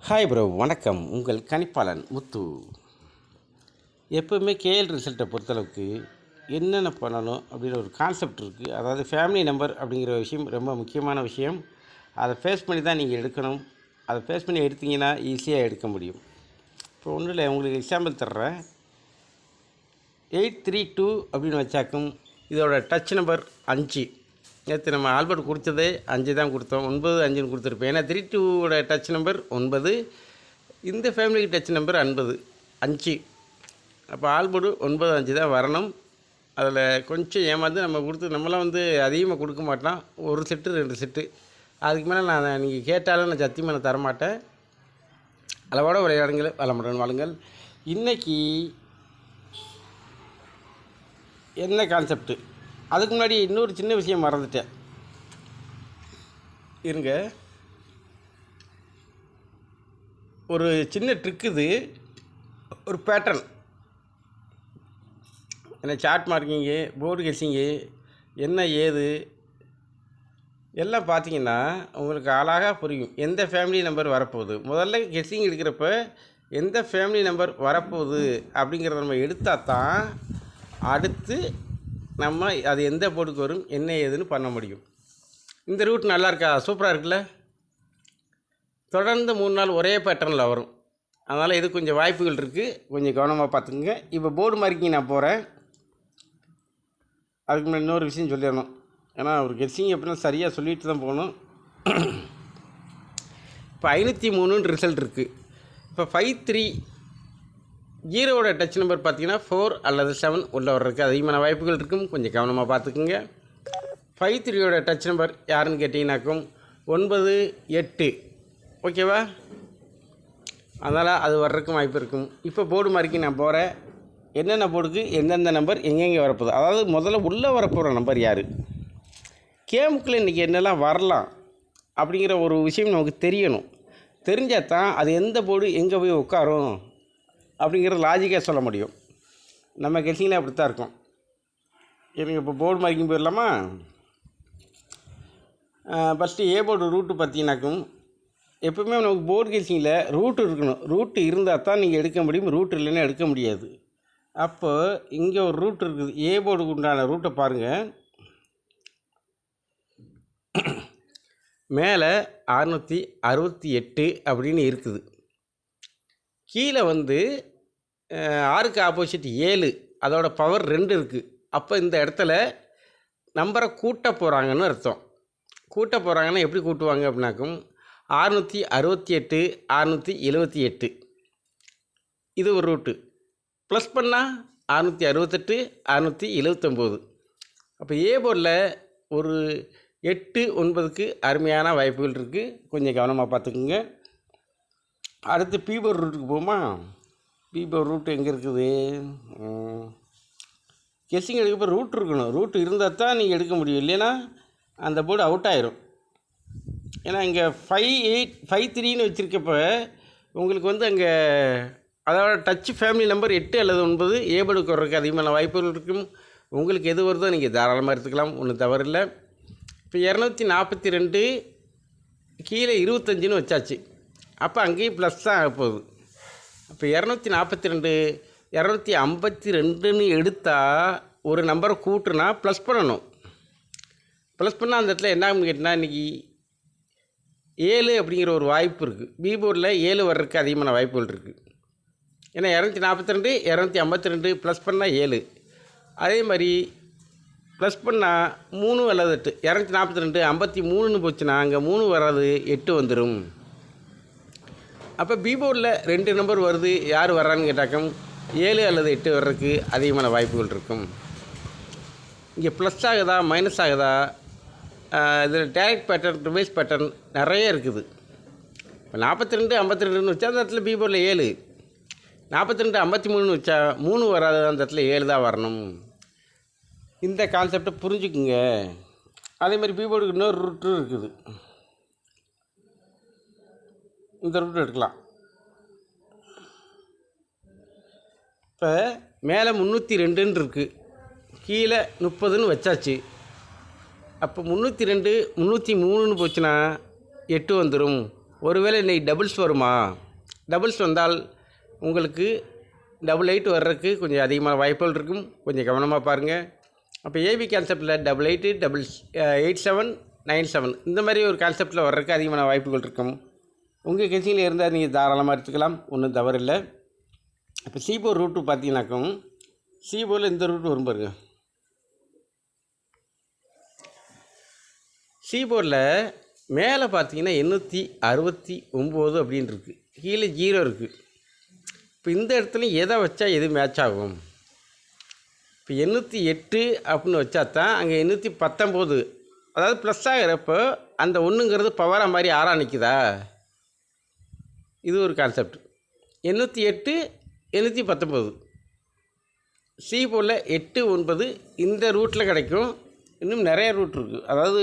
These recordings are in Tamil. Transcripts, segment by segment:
ஹாய் ப்ரோ, வணக்கம். உங்கள் கணிப்பாளன் முத்து. எப்போவுமே கேஎல் ரிசல்ட்டை பொறுத்தளவுக்கு என்னென்ன பண்ணணும் அப்படின்ற ஒரு கான்செப்ட் இருக்குது. அதாவது ஃபேமிலி நம்பர் அப்படிங்கிற விஷயம் ரொம்ப முக்கியமான விஷயம். அதை ஃபேஸ் பண்ணி தான் நீங்கள் எடுக்கணும். அதை ஃபேஸ் பண்ணி எடுத்தீங்கன்னா ஈஸியாக எடுக்க முடியும். இப்போ ஒன்றும் இல்லை, உங்களுக்கு எக்ஸாம்பிள் தர்றேன். 832 அப்படின்னு வச்சாக்கும் இதோட டச் நம்பர் 5. நேற்று நம்ம ஆல்பர்ட் கொடுத்ததே 5 தான் கொடுத்தோம். 9 5ன்னு கொடுத்துருப்பேன். ஏன்னா 32வோட டச் நம்பர் 9, இந்த ஃபேமிலிக்கு டச் நம்பர் 5. அப்போ ஆல்பர்ட் 9 5 தான் வரணும். அதில் கொஞ்சம் ஏமாந்து நம்ம கொடுத்து நம்மளாம் அதிகமாக கொடுக்க மாட்டோம். ஒரு செட்டு 2 செட்டு, அதுக்கு மேலே நான் நீங்கள் கேட்டாலும் நான் சத்தியமாக நான் தரமாட்டேன். அளவோட விளையாடுங்கள், வளமுடன் வாழுங்கள். இன்றைக்கி என்ன கான்செப்ட்டு, அதுக்கு முன்னாடி இன்னொரு சின்ன விஷயம் மறந்துட்டேன். இருங்க, ஒரு சின்ன ட்ரிக் இது, ஒரு பேட்டர்ன். என்ன சார்ட் மார்க்கிங்கு, போர்டு கெஸ்ஸிங்கு, என்ன ஏது எல்லாம் பார்த்தீங்கன்னா உங்களுக்கு அழகாக புரியும். எந்த ஃபேமிலி நம்பர் வரப்போகுது, முதல்ல கெஸ்ஸிங் எடுக்கிறப்ப எந்த ஃபேமிலி நம்பர் வரப்போகுது அப்படிங்கிறத நம்ம எடுத்தால் தான் அடுத்து நம்ம அது எந்த போர்டுக்கு வரும், என்ன ஏதுன்னு பண்ண முடியும். இந்த ரூட் நல்லா இருக்கா? சூப்பராக இருக்குல்ல? தொடர்ந்து 3 நாள் ஒரே பேட்டர்னில் வரும். அதனால் இது கொஞ்சம் வாய்ப்புகள் இருக்குது, கொஞ்சம் கவனமாக பார்த்துக்குங்க. இப்போ போர்டு மார்க்கிங் நான் போகிறேன். அதுக்கு முன்னாடி இன்னொரு விஷயம் சொல்லிடணும். ஏன்னா ஒரு கெஸ்ஸிங் எப்படின்னா சரியாக சொல்லிட்டு தான் போகணும். இப்போ 503 ரிசல்ட் இருக்குது. இப்போ 53 ஜீரோவோட டச் நம்பர் பார்த்தீங்கன்னா 4 அல்லது 7 உள்ள வர்றதுக்கு அதிகமான வாய்ப்புகள் இருக்கும். கொஞ்சம் கவனமாக பார்த்துக்குங்க. 53யோட டச் நம்பர் யாருன்னு கேட்டிங்கனாக்கும் 9 8. ஓகேவா? அதனால் அது வர்றதுக்கும் வாய்ப்பு இருக்கும். இப்போ போர்டு மார்க்கிங் நான் போகிறேன். என்னென்ன போர்டுக்கு எந்தெந்த நம்பர் எங்கெங்கே வரப்போகுது, அதாவது முதல்ல உள்ளே வரப்போகிற நம்பர் யார், கேமுக்குள்ளே இன்றைக்கி என்னெல்லாம் வரலாம் அப்படிங்கிற ஒரு விஷயம் நமக்கு தெரியணும். தெரிஞ்சால் தான் அது எந்த போர்டு எங்கே போய் உட்காரும் அப்படிங்கிறது லாஜிக்காக சொல்ல முடியும். நம்ம கெஸ்ஸிங்கில் அப்படி தான் இருக்கும். எனக்கு இப்போ போர்டு மார்க்கிங் போயிடலாமா? ஃபஸ்ட்டு ஏ போர்டு ரூட்டு பார்த்தீங்கன்னாக்கும் எப்போவுமே நமக்கு போர்டு கெஸ்ஸிங்கில் ரூட்டு இருக்கணும். ரூட்டு இருந்தால் தான் நீங்கள் எடுக்க முடியும், ரூட் இல்லைன்னா எடுக்க முடியாது. அப்போ இங்கே ஒரு ரூட் இருக்குது. ஏ போர்டுக்கு உண்டான ரூட்டை பாருங்கள். மேலே 668 அப்படின்னு இருக்குது. கீழே 6க்கு ஆப்போசிட் 7, அதோட பவர் 2 இருக்குது. அப்போ இந்த இடத்துல நம்பரை கூட்ட போகிறாங்கன்னு அர்த்தம். கூட்ட போகிறாங்கன்னா எப்படி கூட்டுவாங்க அப்படின்னாக்கும் 668 678 இது ஒரு ரூட்டு. ப்ளஸ் பண்ணால் 668 679. அப்போ ஏ போர்டில் ஒரு 8 9க்கு அருமையான வாய்ப்புகள் இருக்குது. கொஞ்சம் கவனமாக பார்த்துக்குங்க. அடுத்து பி போர்டு ரூட்டுக்கு போகுமா? பி போர்டு ரூட்டு எங்கே இருக்குது? கெஸ்ஸிங் எடுக்கப்போ ரூட் இருக்கணும். ரூட் இருந்தால் தான் நீங்கள் எடுக்க முடியும், இல்லைன்னா அந்த போர்டு அவுட் ஆயிரும். ஏன்னா இங்கே 53ன்னு வச்சுருக்கப்ப உங்களுக்கு அங்கே அதோட டச் ஃபேமிலி நம்பர் 8 அல்லது 9 ஏ போர்டுக்கு வர்றதுக்கு அதிகமான வாய்ப்புகள் இருக்கும். உங்களுக்கு எது வருதோ நீங்கள் தாராளமாக எடுத்துக்கலாம், ஒன்றும் தவறில்லை. இப்போ 242 கீழே 25ன்னு வச்சாச்சு. அப்போ அங்கேயும் ப்ளஸ் தான் ஆகப்போகுது. அப்போ 242 252ன்னு எடுத்தால் ஒரு நம்பரை கூட்டுனா ப்ளஸ் பண்ணணும். ப்ளஸ் பண்ணால் அந்த இடத்துல என்ன ஆகும்னு கேட்டிங்கன்னா இன்றைக்கி 7 அப்படிங்கிற ஒரு வாய்ப்பு இருக்குது. பி போர்டில் 7 வர்றதுக்கு அதிகமான வாய்ப்புகள் இருக்குது. ஏன்னா 242 252 ப்ளஸ் பண்ணால் 7. அதே மாதிரி ப்ளஸ் பண்ணால் 3 அல்லது 8. 242 53ன்னு போச்சுன்னா அங்கே 3 வராது, 8 வந்துடும். அப்போ பி போர்டில் 2 நம்பர் வருது, யார் வர்றான்னு கேட்டாக்கம் 7 அல்லது 8 வர்றதுக்கு அதிகமான வாய்ப்புகள் இருக்கும். இங்கே ப்ளஸ் ஆகுதா மைனஸ் ஆகுதா, இதில் டைரக்ட் பேட்டர்ன் ரிவைஸ் பேட்டர்ன் நிறைய இருக்குது. இப்போ 42 52ன்னு வச்சா அந்த இடத்துல பி போர்டில் 7, 42 53ன்னு வச்சா 3 வராது, அந்த இடத்துல 7 தான் வரணும். இந்த கான்செப்டை புரிஞ்சுக்குங்க. அதேமாதிரி பி போர்டுக்கு இன்னொரு ரூட்டும் இருக்குது. இந்த ரூட் எடுக்கலாம். இப்போ மேலே 302ன்னு இருக்குது, கீழே 30ன்னு வச்சாச்சு. அப்போ 302 303ன்னு போச்சுன்னா 8 வந்துடும். ஒருவேளை இன்றைக்கி டபுள்ஸ் வருமா? டபுள்ஸ் வந்தால் உங்களுக்கு 88 வர்றதுக்கு கொஞ்சம் அதிகமான வாய்ப்புகள் இருக்கும். கொஞ்சம் கவனமாக பாருங்கள். அப்போ ஏபி கான்செப்டில் 88 87 97 இந்த மாதிரி ஒரு கான்செப்டில் வர்றதுக்கு அதிகமான வாய்ப்புகள் இருக்கும். உங்கள் கட்சியில் இருந்தால் நீங்கள் தாராளமாக எடுத்துக்கலாம், ஒன்றும் தவறில்லை. இப்போ C4 ரூட்டு பார்த்தீங்கன்னாக்கும் C4ல் இந்த ரூட்டு வரும் பாருங்க. C4ல் மேலே பார்த்தீங்கன்னா 869 அப்படின்னு இருக்குது, கீழே 0 இருக்குது. இப்போ இந்த இடத்துல எதை வச்சா எது மேட்ச் ஆகும்? இப்போ 808 அப்படின்னு வச்சா தான் அங்கே 819, அதாவது ப்ளஸ் ஆகிறப்போ அந்த ஒன்றுங்கிறது பவராக மாதிரி 6ஆக நிற்குதா? இது ஒரு கான்செப்ட். 808 819 C4ல் 8 9 இந்த ரூட்டில் கிடைக்கும். இன்னும் நிறைய ரூட் இருக்குது. அதாவது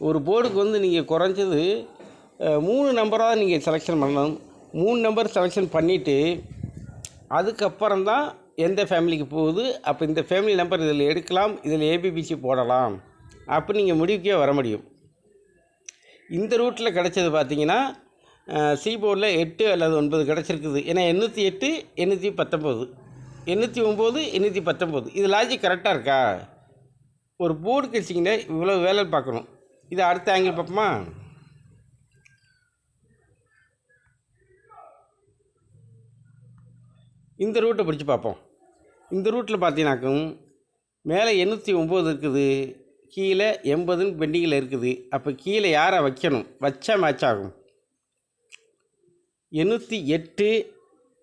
ஒரு போர்டுக்கு நீங்கள் குறைஞ்சது 3 நம்பராக நீங்கள் செலெக்ஷன் பண்ணணும். 3 நம்பர் செலெக்ஷன் பண்ணிவிட்டு அதுக்கப்புறம் தான் எந்த ஃபேமிலிக்கு போகுது, அப்போ இந்த ஃபேமிலி நம்பர் இதில் எடுக்கலாம், இதில் ஏபிபிசி போடலாம் அப்போ நீங்கள் முடிவுக்கே வர முடியும். இந்த ரூட்டில் கிடைச்சது பார்த்தீங்கன்னா C4ல் 8 அல்லது 9 கிடச்சிருக்குது. ஏன்னா 808 819 809 819 இது லாஜிக் கரெக்டாக இருக்கா? ஒரு போர்டு கழிச்சிங்கன்னா இவ்வளோ வேலை பார்க்கணும். இது அடுத்த ஆங்கிள் பார்ப்போமா? இந்த ரூட்டை பிடிச்சி பார்ப்போம். இந்த ரூட்டில் பார்த்தீங்கன்னாக்கும் மேலே 809 இருக்குது, கீழே 80 பெண்டிங்கில் இருக்குது. அப்போ கீழே யாரை வைக்கணும்? வச்சா மேட்ச் ஆகும். 808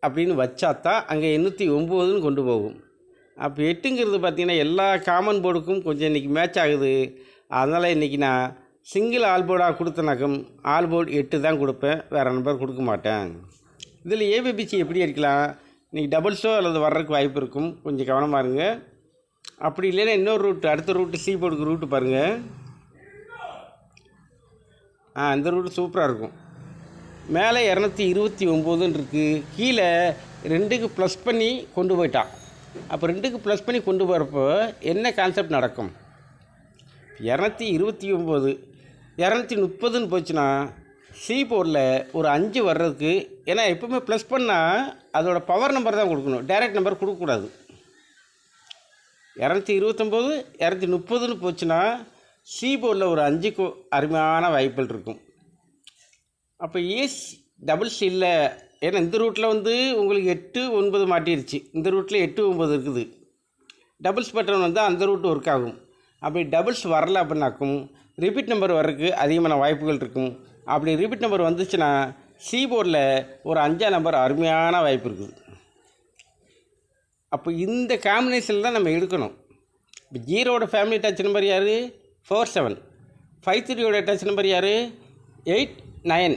அப்படின்னு வச்சா தான் அங்கே 809 கொண்டு போகும். அப்போ 8ங்கிறது பார்த்திங்கன்னா எல்லா காமன் போர்டுக்கும் கொஞ்சம் இன்றைக்கி மேட்ச் ஆகுது. அதனால் இன்றைக்கி நான் சிங்கிள் ஆல் போர்டாக கொடுத்தனாக்கும் ஆல் போர்டு 8 தான் கொடுப்பேன், வேறு நம்பர் கொடுக்க மாட்டேன். இதில் ஏபிபிசி எப்படி இருக்கலாம்? இன்றைக்கி டபுள்ஸோ அல்லது வர்றதுக்கு வாய்ப்பு இருக்கும், கொஞ்சம் கவனமாக இருங்க. அப்படி இல்லைன்னா இன்னொரு ரூட்டு, அடுத்த ரூட்டு C போர்டுக்கு ரூட்டு பாருங்கள். இந்த ரூட்டு சூப்பராக இருக்கும். மேலே 229 இருக்குது, கீழே 2க்கு ப்ளஸ் பண்ணி கொண்டு போயிட்டான். அப்போ 2க்கு ப்ளஸ் பண்ணி கொண்டு போகிறப்போ என்ன கான்செப்ட் நடக்கும்? 229 230ன்னு போச்சுன்னா C4ல் ஒரு 5 வர்றதுக்கு, ஏன்னா எப்பவுமே ப்ளஸ் பண்ணால் அதோட பவர் நம்பர் தான் கொடுக்கணும், டைரக்ட் நம்பர் கொடுக்கக்கூடாது. 229 230ன்னு போச்சுன்னா C4ல் ஒரு 5க்கு அருமையான வாய்ப்புகள் இருக்கும். அப்போ ஏஸ் டபுள்ஸ் இல்லை, ஏன்னா இந்த ரூட்டில் உங்களுக்கு 8 9 மாட்டிருச்சு. இந்த ரூட்டில் 8 9 இருக்குது. டபுள்ஸ் பட்டன் அந்த ரூட்டு ஒர்க் ஆகும். அப்படி டபுள்ஸ் வரல அப்படின்னாக்கும் ரிப்பீட் நம்பர் வர்றதுக்கு அதிகமான வாய்ப்புகள் இருக்கும். அப்படி ரிப்பீட் நம்பர் வந்துச்சுன்னா C4ல் ஒரு 5ஆம் நம்பர் அருமையான வாய்ப்பு இருக்குது. அப்போ இந்த காம்பினேஷனில் தான் நம்ம எடுக்கணும். இப்போ 0வோட ஃபேமிலி டச் நம்பர் யார்? 47. 53யோட டச் நம்பர் யார்? 8 9.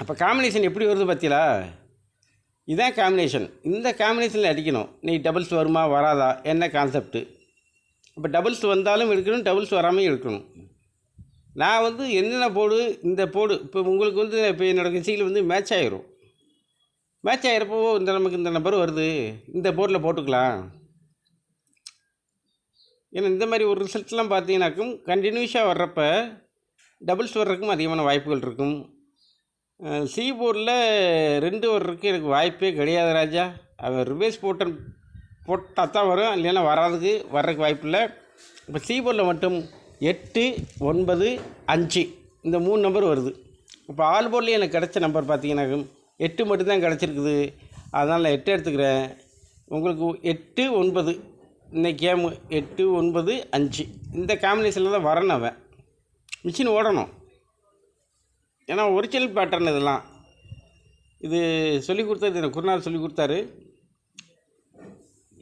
அப்போ காம்பினேஷன் எப்படி வருது பார்த்தீங்களா? இதுதான் காம்பினேஷன். இந்த காம்பினேஷனில் அடிக்கணும். நீ டபுள்ஸ் வருமா வராதா என்ன கான்செப்ட்டு? இப்போ டபுள்ஸ் வந்தாலும் எடுக்கணும், டபுள்ஸ் வராமையும் எடுக்கணும். நான் என்னென்ன போடு, இந்த போடு இப்போ உங்களுக்கு இப்போ என்னோடய கட்சியில் மேட்ச் ஆகிரும். மேட்ச் ஆகிறப்போ நமக்கு இந்த நம்பர் வருது, இந்த போர்டில் போட்டுக்கலாம். ஏன்னா இந்த மாதிரி ஒரு ரிசல்ட்லாம் பார்த்தீங்கன்னாக்கும் கண்டினியூஸாக வர்றப்ப டபுள்ஸ் வர்றதுக்கும் அதிகமான வாய்ப்புகள் இருக்கும். C4ல் 2 வர்றதுக்கு எனக்கு வாய்ப்பே கிடையாது ராஜா. அவன் ரிவேர்ஸ் போட்டால் தான் வரும், இல்லைன்னா வர்றதுக்கு வாய்ப்பு இல்லை. இப்போ C4ல் மட்டும் 8 9 5 இந்த 3 நம்பர் வருது. இப்போ ஆல் போர்ட்லேயும் எனக்கு கிடச்ச நம்பர் பார்த்தீங்கன்னாக்கும் 8 மட்டும்தான் கிடச்சிருக்குது. அதனால் நான் 8 எடுத்துக்கிறேன். உங்களுக்கு 8 9 இன்னைக்கு கேமு 8 9 5 இந்த காம்பினேஷனில் தான் வரணும். அவன் மிஷின் ஓடணும். ஏன்னா ஒரிஜினல் பேட்டர்ன் இதெல்லாம். இது சொல்லி கொடுத்தது எனக்கு குருநாள் சொல்லி கொடுத்தாரு.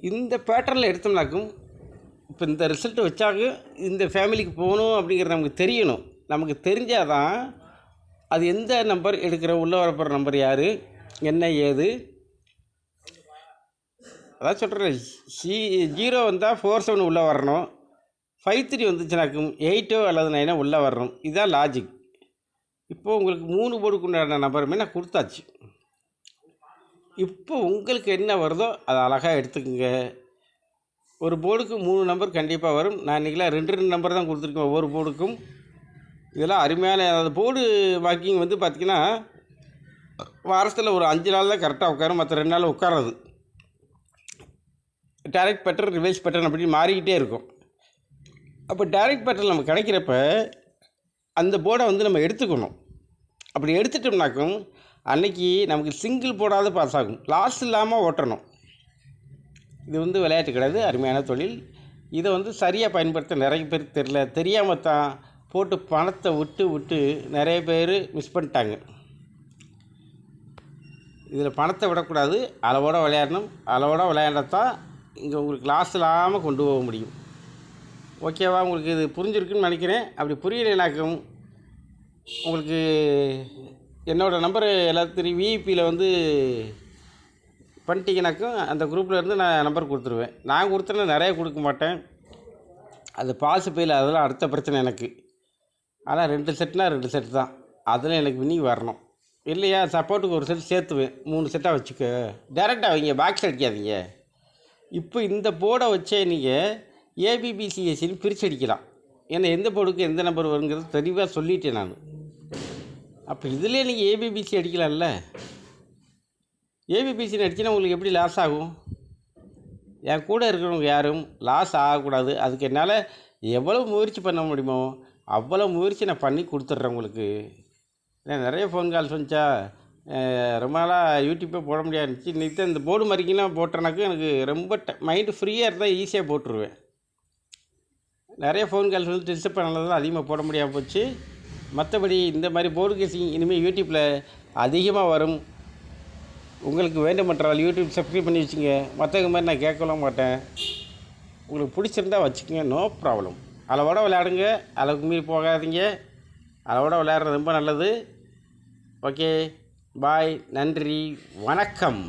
இந்த பேட்டர்னில் எடுத்தோம்னாக்கும் இப்போ இந்த ரிசல்ட் வச்சாக இந்த ஃபேமிலிக்கு போகணும் அப்படிங்கிற நமக்கு தெரியணும். நமக்கு தெரிஞ்சால் தான் அது எந்த நம்பர் எடுக்கிற உள்ளே வரப்போகிற நம்பர் யார் என்ன ஏது. அதான் சொல்கிறேன், 0 வந்தால் 47 உள்ளே வரணும், 53 வந்துச்சுனாக்கும் 8 அல்லது 9 உள்ளே வரணும். இதுதான் லாஜிக். இப்போது உங்களுக்கு 3 போர்டுக்கு உண்டான நம்பருமே நான் கொடுத்தாச்சு. இப்போ உங்களுக்கு என்ன வருதோ அதை அழகாக எடுத்துக்கோங்க. ஒரு போர்டுக்கு 3 நம்பர் கண்டிப்பாக வரும். நான் இன்றைக்கெலாம் 2 நம்பர் தான் கொடுத்துருக்கேன் ஒவ்வொரு போர்டுக்கும். இதெல்லாம் அருமையான அந்த போர்டு வாக்கிங் வந்து பார்த்திங்கன்னா வாரத்தில் ஒரு 5 நாள் தான் கரெக்டாக உட்காரும், மற்ற 2 நாள் உட்காராது. டைரக்ட் பேட்டர்ன் ரிவர்ஸ் பேட்டர்ன் அப்படின்னு மாறிக்கிட்டே இருக்கும். அப்போ டைரக்ட் பேட்டர்ன் நமக்கு கிடைக்கிறப்ப அந்த போர்டை வந்து நம்ம எடுத்துக்கணும். அப்படி எடுத்துட்டோம்னாக்கும் அன்றைக்கி நமக்கு சிங்கிள் போர்டாவது பாஸ் ஆகும், லாஸ் இல்லாமல் ஓட்டணும். இது வந்து விளையாட்டு கிடையாது, அருமையான தொழில். இதை வந்து சரியாக பயன்படுத்த நிறைய பேர் தெரியாமல் தான் போட்டு பணத்தை விட்டு நிறைய பேர் மிஸ் பண்ணிட்டாங்க. இதில் பணத்தை விடக்கூடாது, அளவோடு விளையாடணும். அளவோடு விளையாண்டாதான் இங்கே உங்களுக்கு லாஸ் இல்லாமல் கொண்டு போக முடியும். ஓகேவா? உங்களுக்கு இது புரிஞ்சிருக்குன்னு நினைக்கிறேன். அப்படி புரியலைனாக்கும் உங்களுக்கு என்னோடய நம்பரு எல்லாத்தையும் விஇபியில் வந்து பண்ணிட்டீங்கனாக்கும் அந்த குரூப்பில் இருந்து நான் நம்பர் கொடுத்துருவேன். நான் கொடுத்தேன்னா நிறைய கொடுக்க மாட்டேன், அது பாசு பையில் அதெல்லாம் அடுத்த பிரச்சனை எனக்கு. ஆனால் 2 செட்னா 2 செட் தான், அதில் எனக்கு வின்னிங் வரணும். இல்லையா சப்போர்ட்டுக்கு ஒரு செட் சேர்த்துவேன், 3 செட்டாக வச்சுக்க. டேரெக்டாக வைங்க, பாக்ஸ் அடிக்காதீங்க. இப்போ இந்த போர்டை வச்சே நீங்கள் ஏபிபிசிஎஸ்சின்னு பிரித்து அடிக்கலாம். ஏன்னா எந்த போர்டுக்கு எந்த நம்பர் வருங்கிறது தெளிவாக சொல்லிட்டேன் நான். அப்போ இதிலே நீங்கள் ஏபிபிசி அடிக்கலாம்ல. ஏபிபிசின்னு அடிச்சுன்னா உங்களுக்கு எப்படி லாஸ் ஆகும்? என் கூட இருக்கிறவங்க யாரும் லாஸ் ஆகக்கூடாது. அதுக்கு என்னால் எவ்வளோ முயற்சி பண்ண முடியுமோ அவ்வளோ முயற்சி நான் பண்ணி கொடுத்துட்றேன் உங்களுக்கு. ஏன்னா நிறைய ஃபோன் கால்ஸ் வந்துச்சா, ரொம்ப நாளாக யூடியூப்பே போட முடியாது இருந்துச்சு. இன்றைக்கி தான் இந்த போர்டு மாதிரிக்கெல்லாம் போட்டேனாக்கும் எனக்கு ரொம்ப மைண்டு ஃப்ரீயாக இருந்தால் ஈஸியாக போட்டுருவேன். நிறைய ஃபோன் கால்ஸ் வந்து டிஸ்டர்ப் பண்ணதான் அதிகமாக போட முடியாமல் போச்சு. மற்றபடி இந்த மாதிரி போர்டு கேசிங் இனிமேல் யூடியூப்பில் அதிகமாக வரும். உங்களுக்கு வேண்டுமென்றால் யூடியூப் சப்ஸ்கிரைப் பண்ணி வச்சுங்க. மற்றவங்க மாதிரி நான் கேட்கலாம் மாட்டேன். உங்களுக்கு பிடிச்சிருந்தா வச்சுக்கோங்க, நோ ப்ராப்ளம். அளவோட விளையாடுங்க, அளவுக்கு மீறி போகாதீங்க. அளவோட விளையாடுறது ரொம்ப நல்லது. ஓகே, பாய், நன்றி, வணக்கம்.